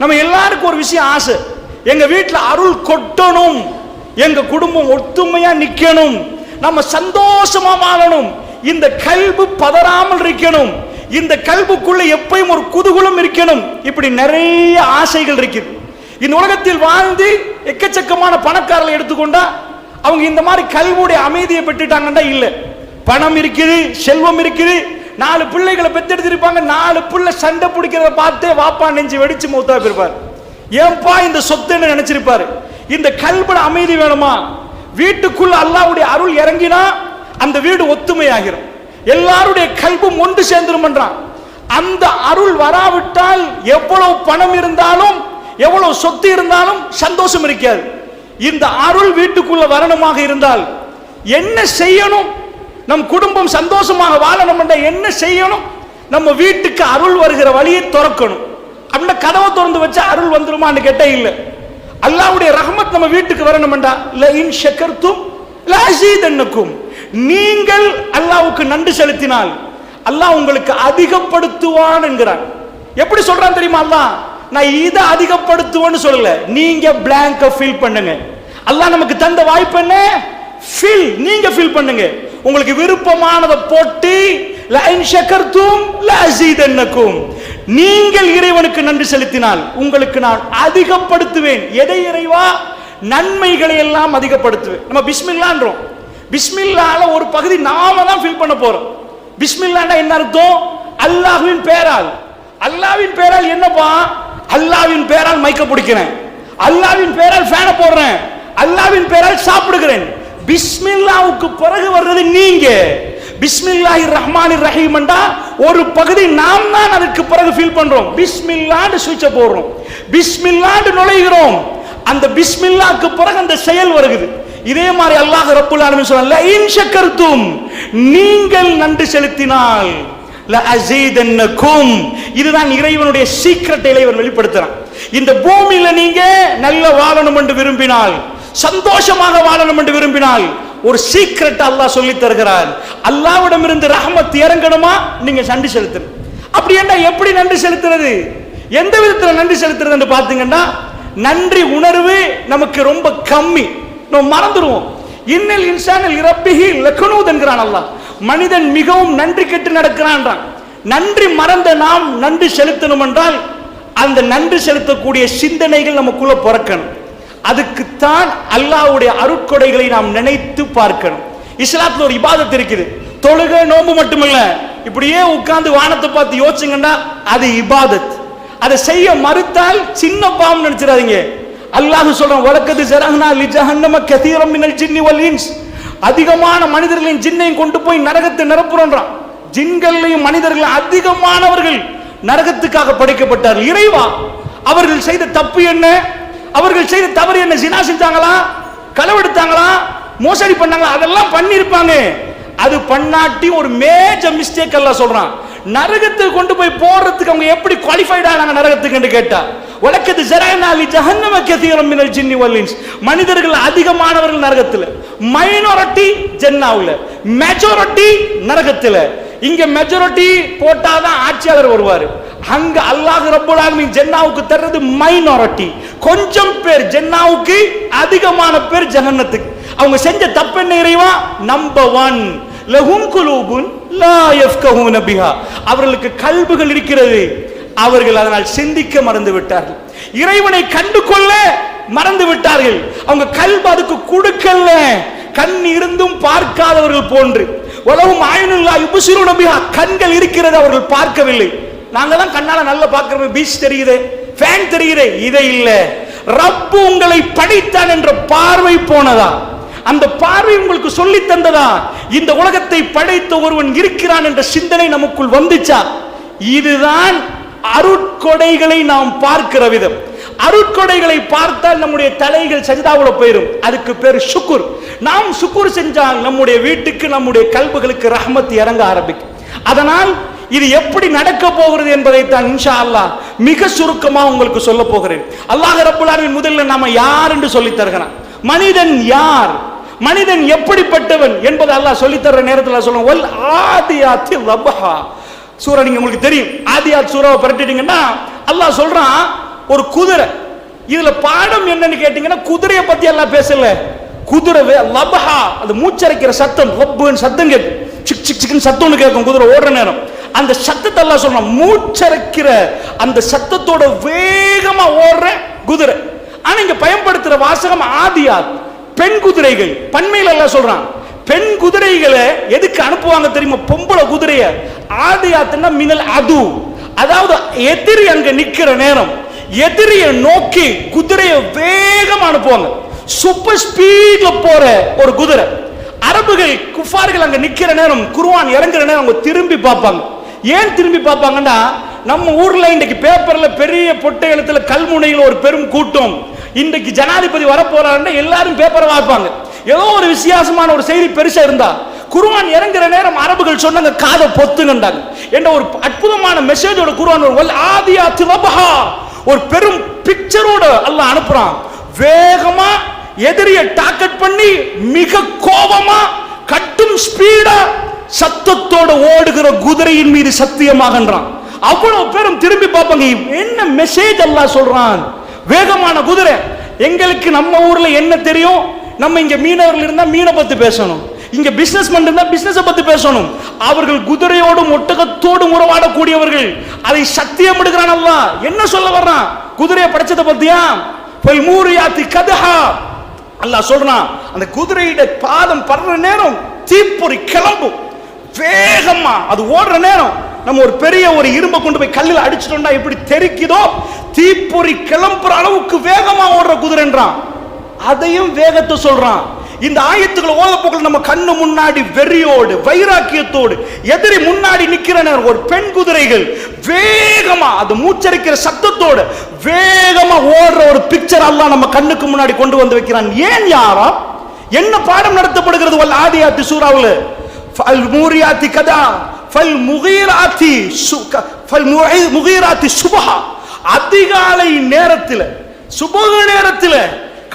நம்ம எல்லாருக்கும் ஒரு விஷயம் ஆசை, எங்க வீட்டுல அருள் கொட்டணும், எங்க குடும்பம் ஒத்துமையா நிக்கணும், நம்ம சந்தோஷமா வாழணும், இந்த கல்பு பதறாமல் இருக்கணும், இந்த கல்புக்குள்ள எப்பயும் ஒரு குதூகலம் இருக்கணும். இப்படி நிறைய ஆசைகள் இருக்குது. இந்த உலகத்தில் வாழ்ந்து எக்கச்சக்கமான பணக்காரர்களை எடுத்துக்கொண்டா அவங்க இந்த மாதிரி கல்வுடைய அமைதியை பெற்றுட்டாங்கன்னா இல்ல. பணம் இருக்குது, செல்வம் இருக்குது, 4 பிள்ளைகளை பெற்றெடுத்திருப்பாங்க, 4 பிள்ளை சண்டை பிடிக்கிறத பார்த்து வாப்பா நெஞ்சு வெடிச்சு மௌத்தா போயிருப்பார். ஏன்பா இந்த சொத்துன்னு நினைச்சிருப்பாரு. இந்த கல்புல அமைதி வேணுமா? வீட்டுக்குள்ள அல்லாஹ்வுடைய அருள் இறங்கினா அந்த வீடு ஒத்துமையாகிரும், எல்லாருடைய கல்பும் ஒன்று சேர்ந்துரும்ன்றான். அந்த அருள் வராவிட்டால் எவ்வளவு பணம் இருந்தாலும் எவ்வளவு சொத்து இருந்தாலும் சந்தோஷம் இருக்காது. இந்த அருள் வீட்டுக்குள்ள வரணுமாக இருந்தால் என்ன செய்யணும்? நம் குடும்பம் சந்தோஷமாக வாழணும் என்ற என்ன செய்யணும்? நம்ம வீட்டுக்கு அருள் வருகிற வழியை திறக்கணும். அப்படின்னா கதவை திறந்து வச்சா அருள் வந்துருமான்னு கேட்டா இல்ல. அல்லாஹ்வுடைய ரஹ்மத் நம்ம வீட்டுக்கு வரணும் என்றா லஇன் ஷக்கர்தும் லஅஸீதன்னகும், நீங்கள் அல்லாஹ்வுக்கு நன்றி செலுத்தினால் அல்லாஹ் உங்களுக்கு அதிகப்படுத்துவான் என்கிறான். எப்படி சொல்றான் தெரியுமா? அல்லாஹ் நான் இதை அதிகப்படுத்துவேன்னு சொல்லல, நீங்க பிளாங்க ஃபில் பண்ணுங்க. அல்லாஹ் நமக்கு தந்த வாய்ப்பு என்ன? ஃபில், நீங்க ஃபில் பண்ணுங்க. உங்களுக்கு விருப்பமானதை போட்டு லஇன் ஷக்கர்தும் லஅஸீதன்னகும், நீங்கள் இறைவனுக்கு நன்றி செலுத்தினால் உங்களுக்கு நான் அதிகப்படுத்துவேன். எதை இறைவா? நன்மைகளை எல்லாம் அதிகப்படுத்துவேன். நம்ம பிஸ்மில்லான்றோம், பிஸ்மில்லால ஒரு பகுதி நாம தான் ஃபில் பண்ண போறோம். பிஸ்மில்லான்னா என்ன அர்த்தம்? அல்லாஹ்வின் பெயரால். அல்லாஹ்வின் பெயரால் என்னப்பா? அல்லாஹ்வின் பெயரால் மைக்க பிடிக்கிறேன், அல்லாஹ்வின் பெயரால் ஃபேனை போடுறேன், அல்லாஹ்வின் பெயரால் சாப்பிடுகிறேன். பிஸ்மில்லாவுக்கு பிறகு வர்றது நீங்க. பிஸ்மில்லாஹிர் ரஹ்மானிர் ரஹீம் என்றா ஒரு பகுதி நாம் தான் அதுக்கு பிறகு ஃபீல் பண்றோம். பிஸ்மில்லாஹ்னு சுவிட்ச போடுறோம், பிஸ்மில்லாஹ்னு நுழைகிறோம். அந்த பிஸ்மில்லாஹ்க்கு பிறகு அந்த செயல் வருகிறது. இதே மாதிரி அல்லாஹ் ரப்புல் ஆலமீன் சொல்றான் லஇன் ஷக்கர்தும், நீங்கள் நன்றி செலுத்தினால் லஅஸீதன்னகும். இதுதான் இறைவனுடைய சீக்ரெட் இறைவன் வெளிப்படுத்துறான். இந்த பூமியில நீங்க நல்ல வாழணும் என்று விரும்பினால், சந்தோஷமாக வாழணும் என்று விரும்பினால் ஒரு சீக்ரெட் அல்லாஹ் சொல்லி தருகிறார். அல்லாஹ்விடம் இருந்து ரஹ்மத் இறங்கணுமா? நீங்க நன்றி செலுத்தணும். அப்படி என்ன, எப்படி நன்றி செலுத்துறது? எந்த விதத்தில் நன்றி செலுத்துறது என்று பார்த்தீங்கன்னா, நன்றி உணர்வு நமக்கு ரொம்ப கம்மி, நம்ம மறந்துடுவோம். இன்னல் இன்சானல் இரப்பிஹி லகனூத் என்கிறான் அல்லாஹ். மனிதன் மிகவும் நன்றி கெட்டு நடக்கிறான். நன்றி மறந்த நாம் நன்றி செலுத்தணும் என்றால் அந்த நன்றி செலுத்தக்கூடிய சிந்தனைகள் நமக்குள்ள பிறக்கணும். அதுக்குத்தான் அல்லாஹ்வுடைய அருட்கொடைகளை நாம் நினைத்து பார்க்கணும். இஸ்லாத்துல ஒரு இபாதத் இருக்குது, தொழுகை நோன்பு மட்டுமல்ல. இப்படியே உட்கார்ந்து வானத்தை பார்த்து யோசிச்சுங்கன்னா அது இபாதத். அதை செய்ய மறுத்தால் சின்ன பாவம் நினைச்சிடாதீங்க. அல்லாஹ் சொல்றான் வலக்கது ஜரஹ்னா லிஜஹன்னம கதீரம் மினல் ஜின்னி வல் இன்ஸ், அதிகமான மனிதர்களின் ஜின்னையும் கொண்டு போய் நரகத்தை நிரப்புறோன்றான். ஜின்களையும் மனிதர்கள் அதிகமானவர்கள் நரகத்துக்காக படைக்கப்பட்டார்கள். இறைவா, அவர்கள் செய்த தப்பு என்ன? அவர்கள் செய்த தவறு என்ன? ஜினா செஞ்சாங்களா, களவெடுத்தாங்களா, மோசடி பண்ணாங்களா? அதெல்லாம் பண்ணிருப்பாங்க. அது பண்ணாட்டி ஒரு மேஜர் மிஸ்டேக் அல்லாஹ் சொல்றான். நரகத்துக்கு கொண்டு போய் போடுறதுக்கு அவங்க எப்படி குவாலிஃபைட் ஆனாங்க நரகத்துக்கு என்று கேட்டா, வலக்கது ஜரஹ்னா லிஜஹன்னம கதீரம் மினல் ஜின்னி வல் இன்ஸ், மனிதர்கள் அதிகமானவர்கள் நரகத்துல, மைனாரிட்டி ஜன்னாவுல, மெஜாரிட்டி நரகத்துல. இங்க மெஜாரிட்டி போட்டாதான் ஆட்சியாளர் வருவாரு. அங்க அல்லாஹ் ரப்பல் ஆலமீன் ஜன்னாவுக்கு தர்றது மைனாரிட்டி, கொஞ்சம் பேர் ஜன்னாவுக்கு, அதிகமான பேர் ஜஹன்னத்துக்கு. அவங்க செஞ்ச தப்பு என்ன இறைவா? நம்பர் 1 லஹும் குலூபுன் லா யஃப்கஹூன பிஹா, அவர்களுக்கு கல்புகள் இருக்கிறது, அவர்கள் அதனால் சிந்திக்க மறந்து விட்டார்கள், இறைவனை கண்டு கொள்ள மறந்து விட்டார்கள். அவங்க கல்பு அதுக்கு கொடுக்கல, கண் இருந்தும் பார்க்காதவர்கள் போன்று. வலஹும் அய்னுன் லா யுப்சிரூன பிஹா, கண்கள் இருக்கிறது அவர்கள் பார்க்கவில்லை. நாங்க தான் கண்ணால நல்லா பார்க்கிறோம், பீச் தெரியுது, ஃபேன் தெரியுது, இதை இல்ல. ரப்பு உங்களை படைத்தான் என்ற பார்வை போனதா? அந்த பார்வை உங்களுக்கு சொல்லி தந்ததா? இந்த உலகத்தை படைத்த ஒருவன் இருக்கிறான் என்ற சிந்தனை நமக்குள் வந்துச்சா? இதுதான் அருட்கொடைகளை நாம் பார்க்கிற விதம். அருட்கொடைகளை பார்த்தால் நம்முடைய தலைகள் சஜிதாவுல போயிடும். அதுக்கு பேர் சுக்குர். நாம் சுக்குர் செஞ்சால் நம்முடைய வீட்டுக்கு, நம்முடைய கல்புகளுக்கு ரஹ்மத் இறங்க ஆரம்பிக்கும். அதனால் இது எப்படி நடக்க போகிறது என்பதை தான் இன்ஷா அல்லாஹ் மிக சுருக்கமா உங்களுக்கு சொல்ல போகிறேன். அல்லாஹ் ரப்பல் ஆலமீன் முதல்ல நாம யார் என்று சொல்லி தருகிறான். மனிதன் யார், மனிதன் எப்படிப்பட்டவன் என்பதை அல்லாஹ் சொல்லி தர்ற நேரத்தில் சொல்லுவோம் வல் ஆதியாத்தி லபஹா சூரா. நீங்க உங்களுக்கு தெரியும், ஆதியாத் சூராவை பரட்டிட்டீங்கன்னா அல்லாஹ் சொல்றான் ஒரு குதிரை. இதுல பாடம் என்னன்னு கேட்டீங்கன்னா, குதிரையை பத்தி எல்லாம் பேசல. குதிரை லபஹா, அது மூச்சரைக்கிற சத்தம், லப்புன்னு சத்தம் கேட்கும், சிக் சிக் சிக்னு சத்தம்னு கேட்கும் குதிரை ஓடுற நேரம். அந்த சத்தத்தை எல்லாம் சொல்றான், மூச்சரைக்கிற அந்த சத்தத்தோட வேகமா ஓடுற குதிரை. ஆனா இங்க பயன்படுத்துற வாசகம் ஆதியாத், பெண் குதிரைகள். பன்மையில எல்லாம் சொல்றான். பெண் குதிரைகளை எதுக்கு அனுப்புவாங்க தெரியுமா? பொம்பளை குதிரைய. ஆதியாத்னா மினல் அது, அதாவது எதிரி அங்க நிக்கிற நேரம் எதிரியை நோக்கி குதிரையை வேகமா அனுப்புவாங்க. சூப்பர் ஸ்பீட்ல போற ஒரு குதிரை. அரபுகள் குஃபார்கள் அங்க நிக்கிற நேரம், குர்ஆன் இறங்குற நேரம் அவங்க திரும்பி பார்ப்பாங்க. ஏன் திரும்பி பார்ப்பாங்கன்னா, நம்ம ஊர்ல இன்றைக்கு பேப்பர்ல பெரிய பொட்டை எழுத்துல கல்முனையில் ஒரு பெரும் கூட்டம், இன்றைக்கு ஜனாதிபதி வரப்போறாருன்னா எல்லாரும் பேப்பரை வாய்ப்பாங்க. ஏதோ ஒரு வித்தியாசமான ஒரு செய்தி பெருசா இருந்தா, குர்ஆன் இறங்குற நேரம் அரபுகள் சொன்னாங்க காதை பொத்துங்கண்டாங்க. என்ற ஒரு அற்புதமான மெசேஜோட குர்ஆன் ஆதியாத் லபஹா, ஒரு பெரும் பிக்சரோட அல்லாஹ் அனுப்புறான். வேகமா எதிரியை டார்கெட் பண்ணி மிக கோபமா கட்டும் ஸ்பீடா சத்தத்தோட ஓடுகிற குதிரையின் மீது சத்தியமாகன்றான். அவ்வளவு பேரும் திரும்பி பார்ப்பாங்க, என்ன மெசேஜ் அல்லாஹ் சொல்றான். வேகமான குதிரை. எங்களுக்கு நம்ம ஊர்ல என்ன தெரியும்? நம்ம இங்க மீனவர்கள் இருந்தா மீனை பத்தி பேசணும், இங்க பிசினஸ்மேன் இருந்தா பிசினஸ் பத்தி பேசணும். அவர்கள் குதிரையோடும் ஒட்டகத்தோடும் உறவாடக்கூடியவர்கள். அதை சத்தியம் எடுக்கிறான் அல்லாஹ். என்ன சொல்ல வர்றான்? குதிரையை படைச்சதை பத்தியா? ஃபல்மூரியாத்தி கதஹா, அல்லாஹ் சொல்றான், அந்த குதிரையோட பாதம் படுற நேரம் தீப்பொறி கிளம்பும் வேகமா. அது ஓடுற நேரம் நம்ம ஒரு பெரிய ஒரு இரும்பை கொண்டு போய் கல்லில் அடிச்சிட்டோம்னா எப்படி தெரிக்குதோ, தீப்பொறி கிளம்புற அளவுக்கு வேகமா ஓடுற குதிரைன்றான். அதையும் வேகத்தை சொல்றான். இந்த ஆயத்துக்களை ஓத போக்கள் நம்ம கண்ணு முன்னாடி வெறியோடு வைராக்கியத்தோடு எதிரி முன்னாடி நிக்கிற நேரம் ஒரு பெண் குதிரைகள் வேகமா அது மூச்சரிக்கிற சத்தத்தோடு வேகமா ஓடுற ஒரு பிக்சர் அல்லாஹ் நம்ம கண்ணுக்கு முன்னாடி கொண்டு வந்து வைக்கிறான். ஏன் யாரா? என்ன பாடம் நடத்தப்படுகிறது? வல் ஆதியாத்தி சூராவுல ஃபல் மூரியாத்தி கதா ஃபல் முகீராத்தி சுபஹா, அதிகாலை நேரத்தில், சுபஹ நேரத்தில்,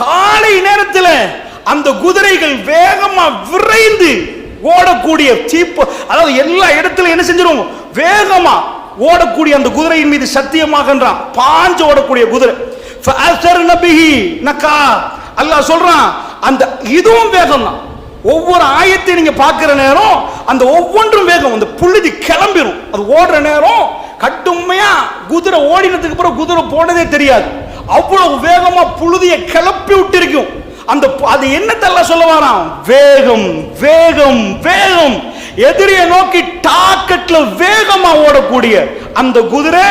காலை நேரத்தில் அந்த குதிரைகள் வேகமா விரைந்து ஓடக்கூடிய சீப்பு, அதாவது எல்லா இடத்துல என்ன செஞ்சிரும், வேகமா ஓடக்கூடிய அந்த குதிரையின் மீது சத்தியமாகன்றான். பாஞ்சு ஓடக்கூடிய குதிரை. அல்லாஹ் சொல்றான், அந்த இதுவும் வேகம் தான். ஒவ்வொரு ஆயத்தை நீங்க பார்க்கிற நேரம் அந்த ஒவ்வொன்றும் வேகம். அந்த புழுதி கிளம்பிடும். அது ஓடுற நேரம் கட்டுமையா குதிரை ஓடினதுக்கு அப்புறம் குதிரை போனதே தெரியாது. அவ்வளவு வேகமா புழுதியை கிளப்பி விட்டு இருக்கும். அந்த அது என்னத்தெல்லாம் சொல்ல வரான்? வேகம் வேகம் வேகம். எதிரியை நோக்கி டார்கெட்ல வேகமா ஓடக்கூடிய அந்த குதிரை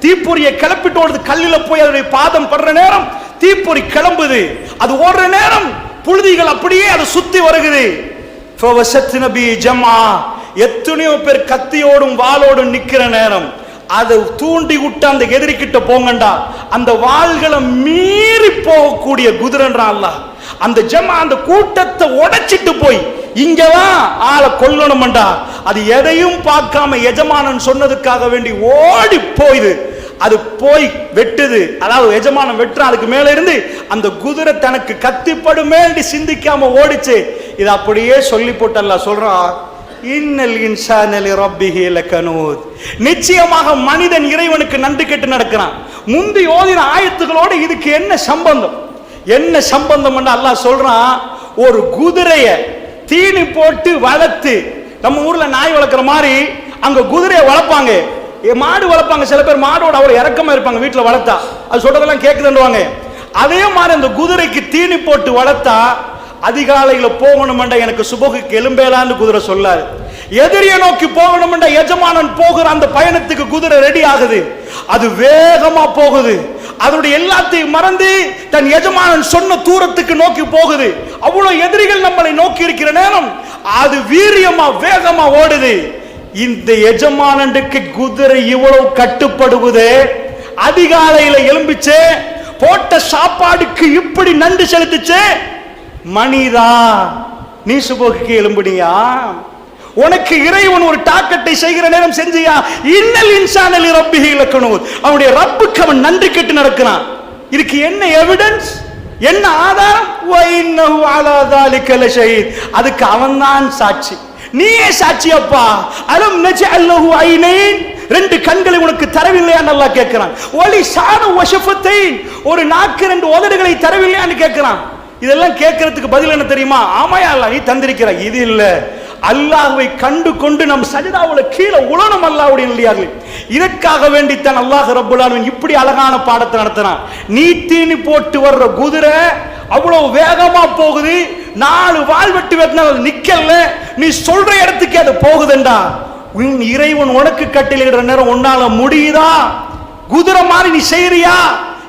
தீப்பொறியை கிளப்பிட்டு ஓடுது. கல்லில போய் அதனுடைய பாதம் படுற நேரம் தீப்பொறி கிளம்புது. அது ஓடுற நேரம் புழுதிகள் அப்படியே அதை சுத்தி வருகிறது. எத்தனையோ பேர் கத்தியோடும் வாளோடும் நிக்கிற நேரம் அதை தூண்டி விட்டு அந்த எதிரி கிட்ட போங்கண்டா, அந்த வாள்களை மீறி போகக்கூடிய குதிரைன்றான் அல்லாஹ். அந்த ஜமா அந்த கூட்டத்தை உடைச்சிட்டு போய் இங்கதான் ஆளை கொல்லணும்டா, அது எதையும் பார்க்காம எஜமானன் சொன்னதுக்காக வேண்டி ஓடி போயுது. அது போய் வெட்டுது. அதாவது எஜமானன் வெட்டுறான், அதுக்கு மேல இருந்து அந்த குதிரை தனக்கு கத்திப்படுமே சிந்திக்காம ஓடிச்சு. இது அப்படியே சொல்லி போட்டு அல்லாஹ் சொல்றான், இன்னல் இன்சான லிரப்பிஹி லகனூத், நிச்சயமாக மனிதன் இறைவனுக்கு நன்றி கெட்டு நடக்கிறான். முந்தி ஓதின ஆயத்துகளோடு இதுக்கு என்ன சம்பந்தம்? என்ன சம்பந்தம் அல்லாஹ் சொல்றான், ஒரு குதிரைய தீனி போட்டு வளர்த்து, நம்ம ஊர்ல நாய் வளர்க்குற மாதிரி அங்க குதிரையை வளர்ப்பாங்க, மாடு வளர்ப்பாங்க. சில பேர் மாடோட அவ்வளவு இறக்கமா இருப்பாங்க, வீட்டுல வளர்த்தா அது சொல்றதெல்லாம் கேட்குதுன்னுவாங்க. அதே மாதிரி அந்த குதிரைக்கு தீனி போட்டு வளர்த்தா அதிகாலையில போகணும்டா, எனக்கு சுபகுக்கு எலும்பேலான்னு குதிரை சொல்லாரு. எதிரியை நோக்கி போகணும்டா, எஜமானன் போகிற அந்த பயணத்துக்கு குதிரை ரெடி ஆகுது. அது வேகமா போகுது. அதனுடைய எல்லாத்தையும் மறந்து தன் எஜமானன் சொன்ன தூரத்துக்கு நோக்கி போகுது. அவ்வளவு எதிரிகள் நம்மளை நோக்கி இருக்கிற நேரம் அது வீரியமா வேகமா ஓடுது. இந்த எஜமானனுக்கு குதிரை இவ்வளவு கட்டுப்படுவது, அதிகாலையில எலும்பிச்சு போட்ட சாப்பாடுக்கு இப்படி நன்றி செலுத்துச்சு. மனிதா, நீ சுபோக்கு எலும்புனியா? உனக்கு இறைவன் ஒரு டாக்கெட்டை செய்கிற நேரம் செஞ்சியா? இன்னல் இன்சான லிரப்பிஹி லகனூத், அவனுடைய ரப்புக்கு அவன் நன்றி கெட்டு நடக்கிறான். இதுக்கு என்ன எவிடன்ஸ், என்ன ஆதாரம்? வ இன்னஹு அலா ஸாலிக லஷஹீத், அதுக்கு அவன்தான் சாட்சி. நீயே சாட்சி அப்பா. அலம் நஜஅல் லஹு ஐனைன், 2 கண்களை உனக்கு தரவில்லையா அல்லாஹ் கேட்கிறான். ஒலி சானு வஷஃபத்தைன், ஒரு நாக்கு 2 உதடுகளை தரவில்லையான்னு கேட்கிறான். இதெல்லாம் கேட்கறதுக்கு பதில் என்ன தெரியுமா? ஆமாயா அல்லாஹ் நீ தந்திருக்கிறாய். இது இல்ல, அல்லாஹ்வை கண்டு கொண்டு நம் சஜிதாவுல கீழே உலனம் அல்லாஹ்வுடைய இல்லையார்கள். இதற்காக வேண்டித்தான் அல்லாஹ் ரப்பல் ஆலமீன் இப்படி அழகான பாடத்தை நடத்தினான். நீ தீனி போட்டு வர்ற குதிரை அவ்வளவு வேகமா போகுது, 4 வால் வெட்டி வெட்டினா நிக்கல, நீ சொல்ற இடத்துக்கு அது போகுதுண்டா. உன் இறைவன் உனக்கு கட்டளையிடுற நேரம் உன்னால முடியுதா? குதிரை மாதிரி நீ செய்யறியா?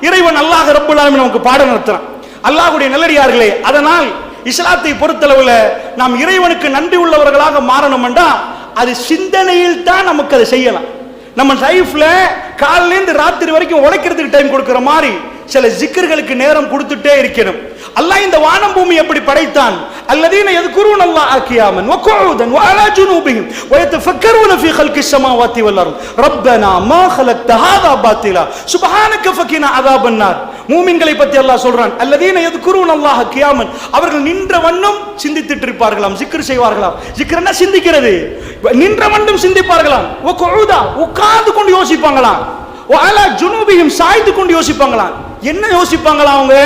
இறைவன் அல்லாஹ் ரப்பல் ஆலமீன் நமக்கு பாடம் நடத்துறான். அல்லாஹ்வுடைய நல்லடியார்களே, அதனால் இஸ்லாத்தை பொறுத்தளவுல நாம் இறைவனுக்கு நன்றி உள்ளவர்களாக மாறணும்டா அது சிந்தனையில் தான் நமக்கு அதை செய்யலாம். நம்ம லைஃப்ல காலையில இருந்து ராத்திரி வரைக்கும் உழைக்கிறதுக்கு டைம் கொடுக்கிற மாதிரி சில ஜிக்கர்களுக்கு நேரம் கொடுத்துட்டே இருக்கணும். அல்லாஹ் இந்த வானம் பூமி எப்படி படைத்தான்? அல்லதீன யذكرون الله قياما وقعودا وعلى جنوبهم ويتفكرون في خلق السماوات والارض ربنا ما خلقت هذا باطلا سبحانك فقنا عذاب النار. மூமின்களை பத்தி அல்லாஹ் சொல்றான், அல்லதீன யذكرون الله قياما, அவர்கள் நின்ற வண்ணம் சிந்தித்துட்டு இருப்பார்களாம், ஜிக்ர் செய்வார்களாம். ஜிக்ர்னா சிந்திக்கிறது, நின்ற வண்ணம் சிந்திப்பார்களாம். وقعودا, உட்கார்ந்து கொண்டு யோசிப்பாங்களாம். وعلى جنوبهم, சாய்ந்து கொண்டு யோசிப்பாங்களாம். என்ன யோசிப்பாங்களா? அவங்க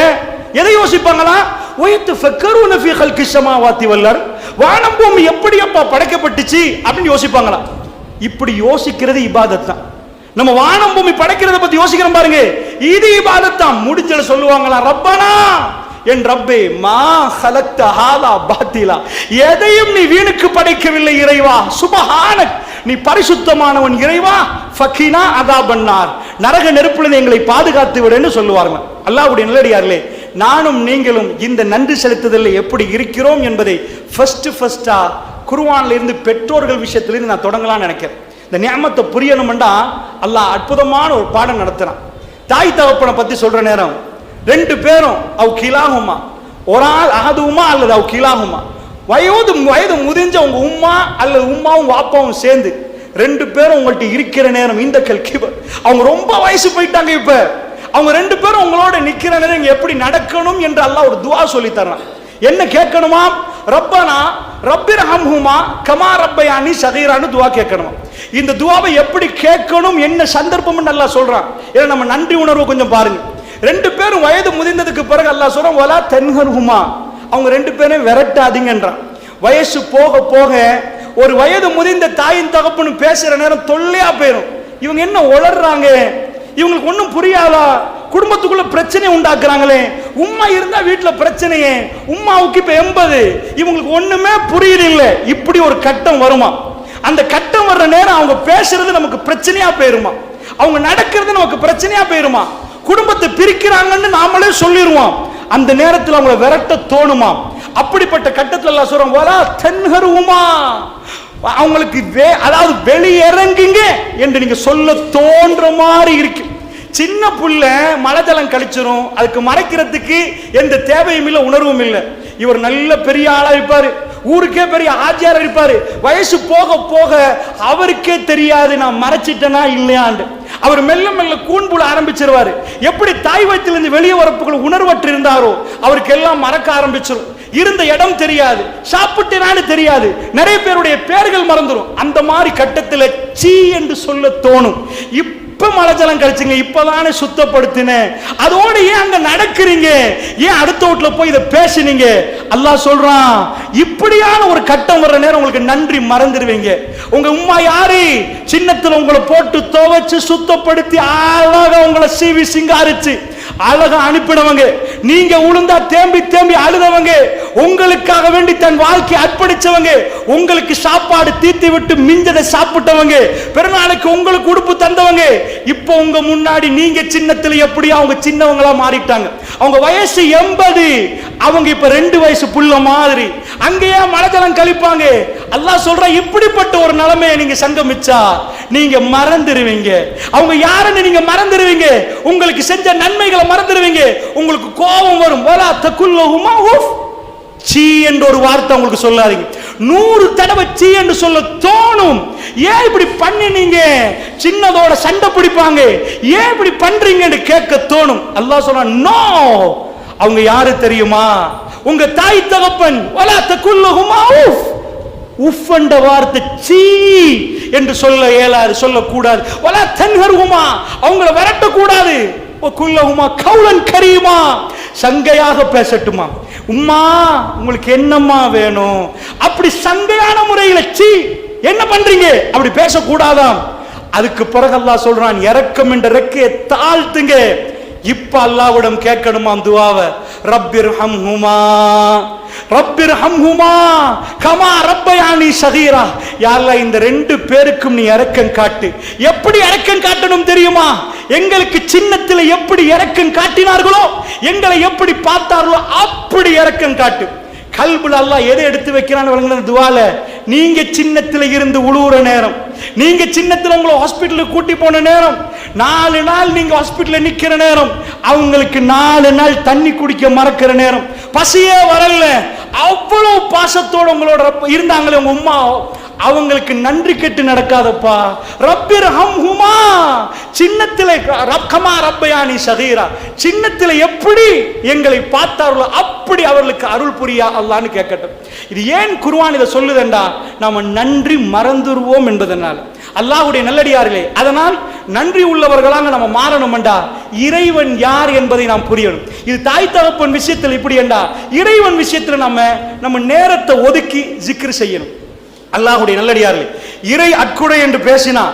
எதை யோசிப்பாங்களா? ويتفكرون في خلق السماوات والارض, வானம் பூமி எப்படி அப்பா படைக்கப்பட்டுச்சு அப்படின்னு யோசிப்பாங்களா. இப்படி யோசிக்கிறது இபாதத் தான். நம்ம வானம் பூமி படைக்கிறத பத்தி யோசிக்கிறோம் பாருங்க, இது இபாதத் தான். முடிஞ்சல சொல்லுவாங்களா, ரப்பனா என் ரப்பே மா ஹலக்த ஹாலா பாத்திலா, எதையும் நீ வீணுக்கு படைக்கவில்லை இறைவா, சுபஹானக் நீ பரிசுத்தமானவன் இறைவா, ஃபகினா அதாபன்னார், நரக நெருப்பிலிருந்து எங்களை பாதுகாத்து விடுன்னு சொல்லுவாங்க. அல்லாஹ்வுடைய நல்லடியார்களே, நானும் நீங்களும் இந்த நன்றி செலுத்துதலில் எப்படி இருக்கிறோம் என்பதை ஃபர்ஸ்டா குர்ஆன்ல இருந்து பெற்றோர்கள் விஷயத்திலிருந்து நான் தொடங்கலாம்னு நினைக்கிறேன். இந்த நியமத்தை புரியணும்டா அல்லாஹ் அற்புதமான ஒரு பாடம் நடத்துறான். தாய் தகப்பனை பத்தி சொல்ற நேரம் 2 பேரும் அவ் கிலாகுமா, ஒரு ஆள் அகதுமா அல்லது அவ் கிலாகுமா, வயது முதிஞ்ச உங்க உம்மா அல்லது உம்மாவும் வாப்பாவும் சேர்ந்து 2 பேரும் உங்கள்கிட்ட இருக்கிற நேரம் இந்த கல்கிபர், அவங்க ரொம்ப வயசு போயிட்டாங்க, இப்ப அவங்க 2 பேரும் உங்களோட நிக்கிற நேரம் எப்படி நடக்கணும் என்று அல்லாஹ் ஒரு துஆ சொல்லி தர்றான். என்ன கேட்கணுமா? ரப்பனா ரப்பிர்ஹம்ஹுமா கமா ரப்பயானி ஸகீரான்னு துஆ கேட்கணுமா. இந்த துஆவை எப்படி கேட்கணும், என்ன சந்தர்ப்பம்னு அல்லாஹ் சொல்றான். ஏன்னா நம்ம நன்றி உணர்வு கொஞ்சம் பாருங்க. 2 பேரும் வயது முதிர்ந்ததுக்கு பிறகு அல்லாஹ் சொல்றான், வலா தன்ஹர்ஹுமா, அவங்க 2 பேரையும் விரட்டாதீங்கன்றான். வயசு போக போக ஒரு வயது முதிர்ந்த தாயின் தகப்பனும் பேசுற நேரம் தொல்லையா போயிடும். இவங்க என்ன உளறாங்க, இவங்களுக்கு ஒன்றும் புரியாதா, குடும்பத்துக்குள்ள பிரச்சனை உண்டாக்குறாங்களே, உம்மா இருந்தா வீட்டுல பிரச்சனையே, உம்மாவுக்கு இப்ப 80, இவங்களுக்கு ஒண்ணுமே புரியல இல்ல. இப்படி ஒரு கட்டம் வருமா? அந்த கட்டம் வர்ற நேரம் அவங்க பேசுறது நமக்கு பிரச்சனையா போயிருமா, அவங்க நடக்கிறது நமக்கு பிரச்சனையா போயிருமா, குடும்பத்தை பிரிக்கிறாங்கன்னு நாமளே சொல்லிடுவோம். அந்த நேரத்தில் அவங்களை விரட்ட தோணுமா? அப்படிப்பட்ட கட்டத்தில் அல்லாஹ் சொல்றான், வலா தன்ஹருமா, அவங்களுக்கு அதாவது வெளியிறங்குங்க என்று நீங்க சொல்ல தோன்ற மாதிரி இருக்கு. சின்ன புள்ள மழை ஜலம் கழிச்சிரும், அதுக்கு மறைக்கிறதுக்கு எந்த தேவையும் இல்லை, உணர்வும் இல்லை. இவர் நல்ல பெரிய ஆளா இருப்பாரு, ஊருக்கே பெரிய ஆஜியார் இருப்பாரு. வயசு போக போக அவருக்கே தெரியாது நான் மறைச்சிட்டேனா இல்லையாண்டு. அவர் மெல்ல மெல்ல கூண்புல ஆரம்பிச்சிருவாரு. எப்படி தாய் வயிற்றிலிருந்து வெளியே வரப்புகள் உணர்வற்று இருந்தாரோ அவருக்கு எல்லாம் மறக்க ஆரம்பிச்சிடும். இருந்த இடம் தெரியாது, சாப்பிட்டேனான்னு தெரியாது, நிறைய பேருடைய பேர்கள் மறந்துடும். அந்த மாதிரி கட்டத்தில் சீ என்று சொல்ல தோணும். இப்ப மழை ஜலம் கழிச்சுங்க, இப்பதானே சுத்தப்படுத்தினேன், அதோட ஏன் அங்க நடக்கிறீங்க, ஏன் அடுத்த வீட்டுல போய் இதை பேசுனீங்க? அல்லாஹ் சொல்றான், இப்படியான ஒரு கட்டம் வர்ற நேரம் உங்களுக்கு நன்றி மறந்துடுவீங்க. உங்க உம்மா யாரு? சின்னத்துல உங்களை போட்டு துவைச்சு சுத்தப்படுத்தி அழகா உங்களை சீவி சிங்காரிச்சு அழகா அனுப்பினவங்க. நீங்க உளுந்தா தேம்பி தேம்பி அழுதவங்க, உங்களுக்காக வேண்டி தன் வாழ்க்கை அர்ப்பணிச்சவங்க, உங்களுக்கு சாப்பாடு தீர்த்து விட்டு மிஞ்சதை சாப்பிட்டவங்க, பெருநாளைக்கு உங்களுக்கு உடுப்பு தந்தவங்க. இப்போ உங்க முன்னாடி நீங்க சின்னத்துல எப்படி அவங்க சின்னவங்களா மாறிட்டாங்க. அவங்க வயசு 80, அவங்க இப்ப 2 வயசு புள்ள மாதிரி அங்கேயே மலஜலம் கழிப்பாங்க. அல்லாஹ் சொல்ற, இப்படிப்பட்ட ஒரு நிலைமையை நீங்க சங்கமிச்சா நீங்க மறந்துடுவீங்க. அவங்க யாருன்னு நீங்க மறந்துடுவீங்க, உங்களுக்கு செஞ்ச நன்மைகளை மறந்துடுவீங்க, உங்களுக்கு கோபம் வரும். வலா தகுல்லஹுமா உஃப், சீ என்ற ஒரு வார்த்தை உங்களுக்கு சொல்லாதீங்க. 100 தடவை சீ என்று சொல்ல தோணும். ஏன் இப்படி பண்ணினீங்க? சின்னதோட சண்டை பிடிப்பாங்க, ஏன் இப்படி பண்றீங்கன்னு கேட்க தோணும். அல்லாஹ் சொல்றான், நோ, அவங்க யாரு தெரியுமா? உங்க தாய் தகப்பன். வலா தகுல்லஹுமா உஃப், உஃப் என்ற வார்த்தை சீ என்று சொல்ல இயலாது, சொல்லக்கூடாது. வலா தன்ஹர்ஹுமா, அவங்கள விரட்டக்கூடாது. குல்லஹுமா கௌலன் கரீமா, சங்கையாக பேசட்டுமா. உம்மா உங்களுக்கு என்னம்மா வேணும், அப்படி சங்கையான முறையில் என்ன பண்றீங்க அப்படி பேசக்கூடாதாம். அதுக்கு பிறகு அல்லாஹ் சொல்றான், இரக்கம் என்ற ரெக்கையை தாழ்த்துங்க. இப்ப அல்லாஹ்விடம் கேட்கணுமாம் துஆவை, ரப்பிர்ஹம்ஹுமா ரப்பிர்ஹம்ஹுமா கமா ரப்பயானி ஸகீரா. யா அல்லாஹ் இந்த ரெண்டு பேருக்கும் நீ இரக்கம் காட்டு. எப்படி இரக்கம் காட்டணும் தெரியுமா? எங்களுக்கு சின்னத்தில் எப்படி இரக்கம் காட்டினார்களோ, எங்களை எப்படி பார்த்தார்களோ அப்படி இரக்கம் காட்டு. கல்புல அல்லாஹ் எதை எடுத்து வைக்கிறான்னு வழங்கின துஆல, நீங்க சின்னத்துல இருந்து உழுவுற நேரம், நீங்க சின்னத்துல உங்களை ஹாஸ்பிட்டலுக்கு கூட்டி போன நேரம், 4 நாள் நீங்க ஹாஸ்பிட்டல்ல நிக்கிற நேரம், அவங்களுக்கு 4 நாள் தண்ணி குடிக்க மறக்கிற நேரம், பசியே வரல, அவ்வளவு பாசத்தோட உங்களோட இருந்தாங்களே உங்க உம்மா, அவங்களுக்கு நன்றி கெட்டு நடக்காதப்பா. ரப்பிர்ஹம்ஹுமா, சின்னத்திலே கமா ரப்பயானி ஸகீரா, சின்னத்திலே எப்படி எங்களை பார்த்தார்களோ அப்படி அவர்களுக்கு அருள் புரியா அல்லாஹ்னு கேட்கட்டும். இது ஏன் குர்ஆன் இதை சொல்லுதேண்டா, நாம நன்றி மறந்துருவோம் என்பதனால. அல்லாஹ்வுடைய நல்லடியார்களே, அதனால் நன்றி உள்ளவர்களாக நம்ம மாறணும்டா, இறைவன் யார் என்பதை நாம் புரியணும். இது தாய் தகப்பன் விஷயத்தில் இப்படி என்றா, இறைவன் விஷயத்தில் நம்ம நேரத்தை ஒதுக்கி ஜிக்ர் செய்யணும். அல்லாஹ்வுடைய நல்லடியார்களே, இறை அற்குடை என்று பேசினா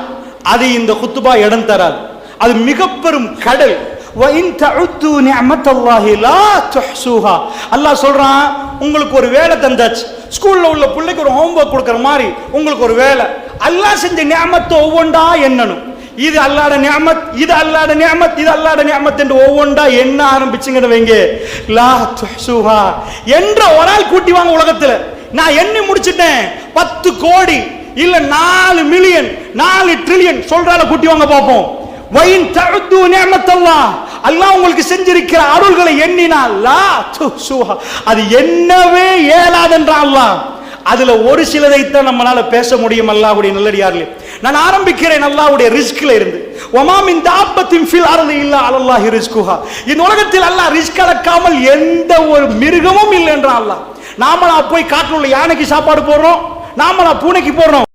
அது இந்த குத்துபா இடம் தராது. அது மிக பெரும் கடல். அல்லாஹ் சொல்றான், உங்களுக்கு ஒரு வேலை தந்தாச்சு, ஸ்கூல்ல உள்ள பிள்ளைக்கு ஒரு ஹோம்வொர்க் கொடுக்கிற மாதிரி உங்களுக்கு ஒரு வேலை. அல்லாஹ் செஞ்ச நிஅமத்தை ஒவ்வொன்றா எண்ணணும். இது அல்லாஹ்ட நிஅமத், இது அல்லாஹ்ட நிஅமத், இது அல்லாஹ்ட நிஅமத் என்று ஒவ்வொன்றா எண்ண ஆரம்பிச்சுங்கன்னு வைங்க, லா துஹ்சுஹா என்ற ஒரு ஆள் கூட்டி வாங்க உலகத்துல. நான் எண்ணி முடிச்சிட்டேன், 10 கோடி இல்ல 4 மில்லியன் 4 ட்ரில்லியன் சொல்றால கூட்டி வாங்க பாப்போம். வைன் தஅது நிஅமத்தல்லாஹ், அல்லாஹ் உங்களுக்கு செஞ்சிருக்கிற அருள்களை எண்ணினால் லா துஹ்சுஹா, அது என்னவே இயலாதென்றான் அல்லாஹ். அதுல ஒரு சிலதை தான் நம்மளால பேச முடியும். அல்லாஹ்வுடைய நல்லடியார்களே, நான் ஆரம்பிக்கிறேன் அல்லாஹ்வுடைய ரிஸ்க்ல இருந்து. வமா மின் தாபத்தின் ஃபில் அர்தி இல்லா அலல்லாஹி ரிஸ்குஹா, இந்த உலகத்தில் அல்லாஹ் ரிஸ்க் அளக்காமல் எந்த ஒரு மிருகமும் இல்லை என்றான் அல்லாஹ். நாமளா போய் காட்டுல உள்ள யானைக்கு சாப்பாடு போடுறோம், நாமளா பூனைக்கு போடுறோம்?